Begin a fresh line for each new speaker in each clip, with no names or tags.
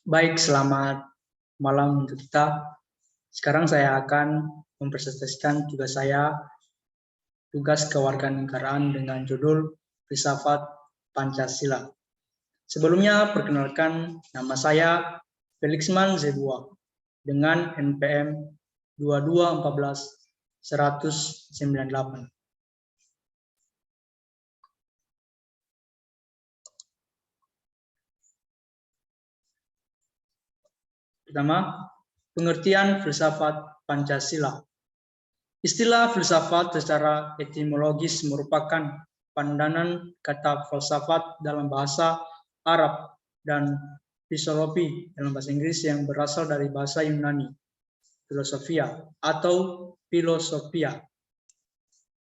Baik, selamat malam untuk kita. Sekarang saya akan mempresentasikan tugas kewarganegaraan dengan judul Filsafat Pancasila. Sebelumnya, perkenalkan nama saya Felixman Zebua dengan NPM 2214-198. Pertama, pengertian filsafat Pancasila. Istilah filsafat secara etimologis merupakan pandangan kata filsafat dalam bahasa Arab dan filosofi dalam bahasa Inggris yang berasal dari bahasa Yunani, filosofia atau filosofia.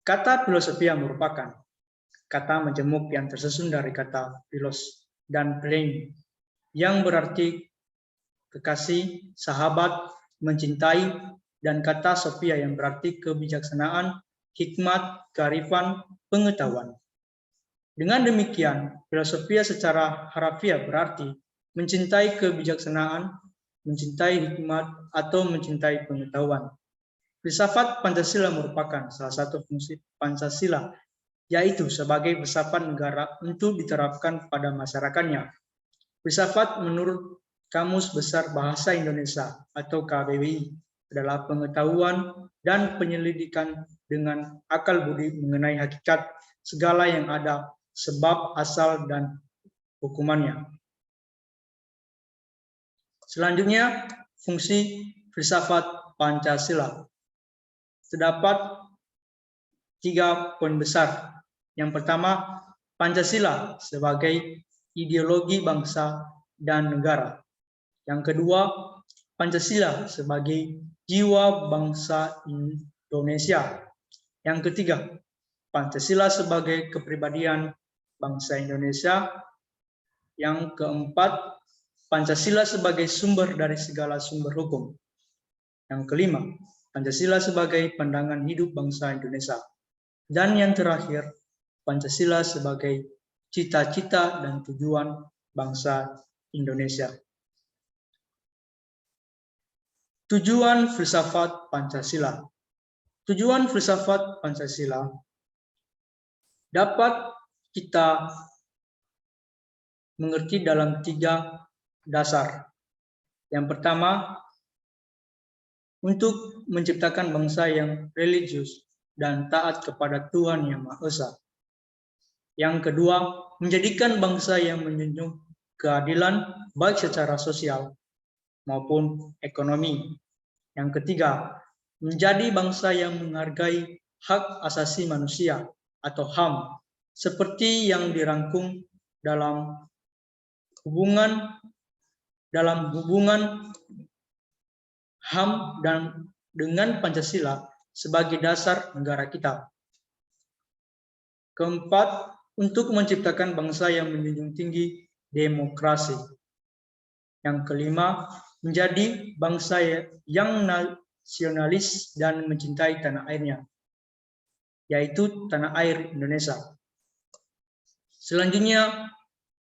Kata filosofia merupakan kata majemuk yang tersusun dari kata philos dan plein yang berarti kekasih, sahabat, mencintai, dan kata Sophia yang berarti kebijaksanaan, hikmat, kearifan, pengetahuan. Dengan demikian, filosofia secara harafiah berarti mencintai kebijaksanaan, mencintai hikmat, atau mencintai pengetahuan. Filsafat Pancasila merupakan salah satu fungsi Pancasila, yaitu sebagai filsafat negara untuk diterapkan pada masyarakatnya. Filsafat menurut Kamus Besar Bahasa Indonesia atau KBBI adalah pengetahuan dan penyelidikan dengan akal budi mengenai hakikat segala yang ada, sebab, asal, dan hukumannya. Selanjutnya, fungsi filsafat Pancasila. Terdapat 3 poin besar. Yang pertama, Pancasila sebagai ideologi bangsa dan negara. Yang kedua, Pancasila sebagai jiwa bangsa Indonesia. Yang ketiga, Pancasila sebagai kepribadian bangsa Indonesia. Yang keempat, Pancasila sebagai sumber dari segala sumber hukum. Yang kelima, Pancasila sebagai pandangan hidup bangsa Indonesia. Dan yang terakhir, Pancasila sebagai cita-cita dan tujuan bangsa Indonesia. Tujuan filsafat Pancasila. Tujuan filsafat Pancasila dapat kita mengerti dalam 3 dasar. Yang pertama, untuk menciptakan bangsa yang religius dan taat kepada Tuhan Yang Maha Esa. Yang kedua, menjadikan bangsa yang menjunjung keadilan baik secara sosial maupun ekonomi. Yang ketiga, menjadi bangsa yang menghargai hak asasi manusia atau HAM, seperti yang dirangkum dalam hubungan HAM dan dengan Pancasila sebagai dasar negara kita. Keempat, untuk menciptakan bangsa yang menjunjung tinggi demokrasi. Yang kelima, menjadi bangsa yang nasionalis dan mencintai tanah airnya, yaitu tanah air Indonesia. Selanjutnya,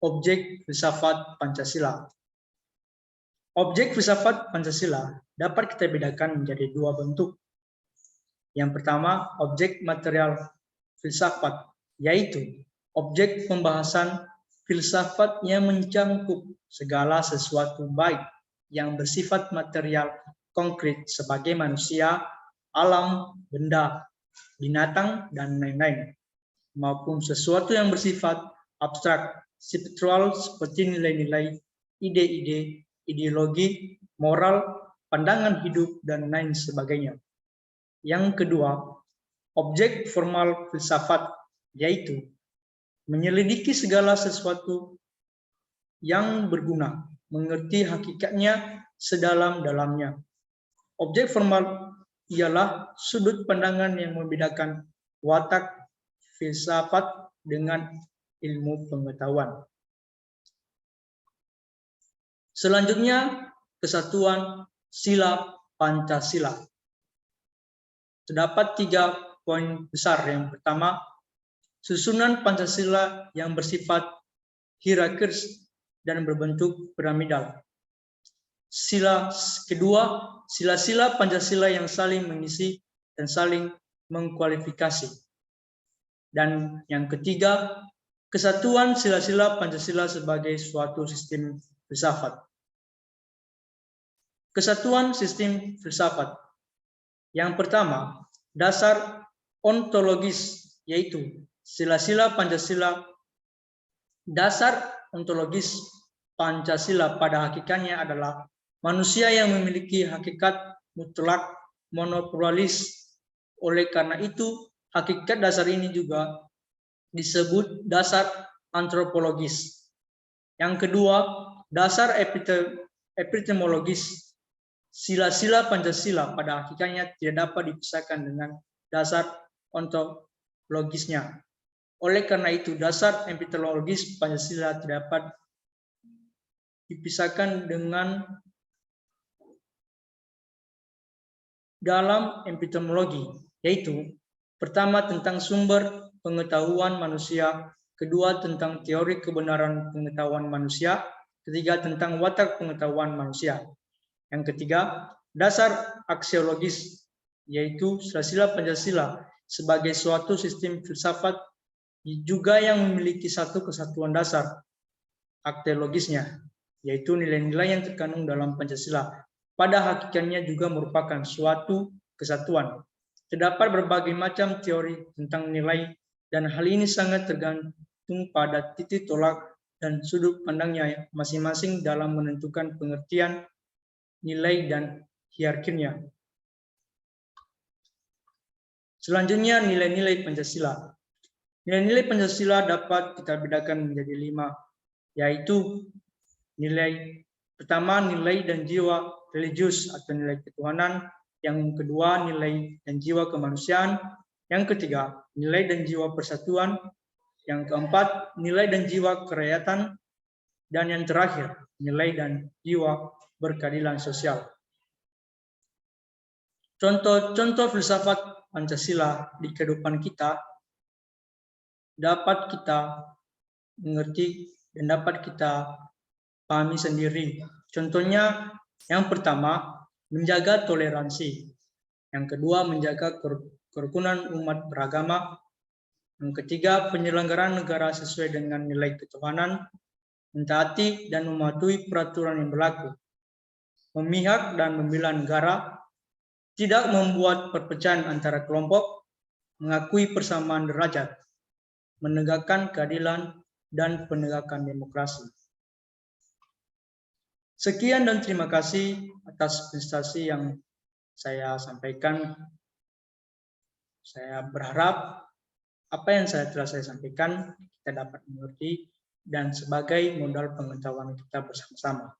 objek filsafat Pancasila. Objek filsafat Pancasila dapat kita bedakan menjadi 2 bentuk. Yang pertama, objek material filsafat, yaitu objek pembahasan filsafat yang mencangkup segala sesuatu baik yang bersifat material konkret sebagai manusia, alam, benda, binatang, dan lain-lain, maupun sesuatu yang bersifat abstrak, spiritual seperti nilai-nilai, ide-ide, ideologi, moral, pandangan hidup, dan lain sebagainya. Yang kedua, objek formal filsafat, yaitu menyelidiki segala sesuatu yang berguna, mengerti hakikatnya sedalam-dalamnya. Objek formal ialah sudut pandangan yang membedakan watak filsafat dengan ilmu pengetahuan. Selanjutnya, kesatuan sila Pancasila. Terdapat 3 poin besar. Yang pertama, susunan Pancasila yang bersifat hierarkis dan berbentuk piramidal. sila-sila Pancasila yang saling mengisi dan saling mengkualifikasi. Dan yang ketiga, kesatuan sila-sila Pancasila sebagai suatu sistem filsafat. Kesatuan sistem filsafat. Yang pertama, dasar ontologis, yaitu sila-sila Pancasila. Dasar ontologis Pancasila pada hakikatnya adalah manusia yang memiliki hakikat mutlak monopluralis. Oleh karena itu, hakikat dasar ini juga disebut dasar antropologis. Yang kedua, dasar epistemologis. Sila-sila Pancasila pada hakikatnya tidak dapat dipisahkan dengan dasar ontologisnya. Oleh karena itu, dasar epistemologis Pancasila tidak dapat dipisahkan dengan dalam epistemologi, yaitu pertama tentang sumber pengetahuan manusia, kedua tentang teori kebenaran pengetahuan manusia, ketiga tentang watak pengetahuan manusia. Yang ketiga, dasar aksiologis, yaitu sila-sila Pancasila sebagai suatu sistem filsafat juga yang memiliki satu kesatuan dasar aksiologisnya, yaitu nilai-nilai yang terkandung dalam Pancasila. Pada hakikatnya juga merupakan suatu kesatuan. Terdapat berbagai macam teori tentang nilai, dan hal ini sangat tergantung pada titik tolak dan sudut pandangnya masing-masing dalam menentukan pengertian nilai dan hierarkinya. Selanjutnya, nilai-nilai Pancasila. Nilai-nilai Pancasila dapat kita bedakan menjadi 5, yaitu nilai pertama, nilai dan jiwa religius atau nilai ketuhanan. Yang kedua, nilai dan jiwa kemanusiaan. Yang ketiga, nilai dan jiwa persatuan. Yang keempat, nilai dan jiwa kerakyatan. Dan yang terakhir, nilai dan jiwa berkeadilan sosial. Contoh-contoh filsafat Pancasila di kehidupan kita dapat kita mengerti dan dapat kita pahami sendiri. Contohnya, yang pertama, menjaga toleransi. Yang kedua, menjaga kerukunan umat beragama. Yang ketiga, penyelenggaraan negara sesuai dengan nilai ketuhanan, mentaati dan mematuhi peraturan yang berlaku, memihak dan membela negara, tidak membuat perpecahan antara kelompok, mengakui persamaan derajat, menegakkan keadilan, dan penegakan demokrasi. Sekian dan terima kasih atas presentasi yang saya sampaikan. Saya berharap apa yang telah saya sampaikan kita dapat mengerti dan sebagai modal pengetahuan kita bersama-sama.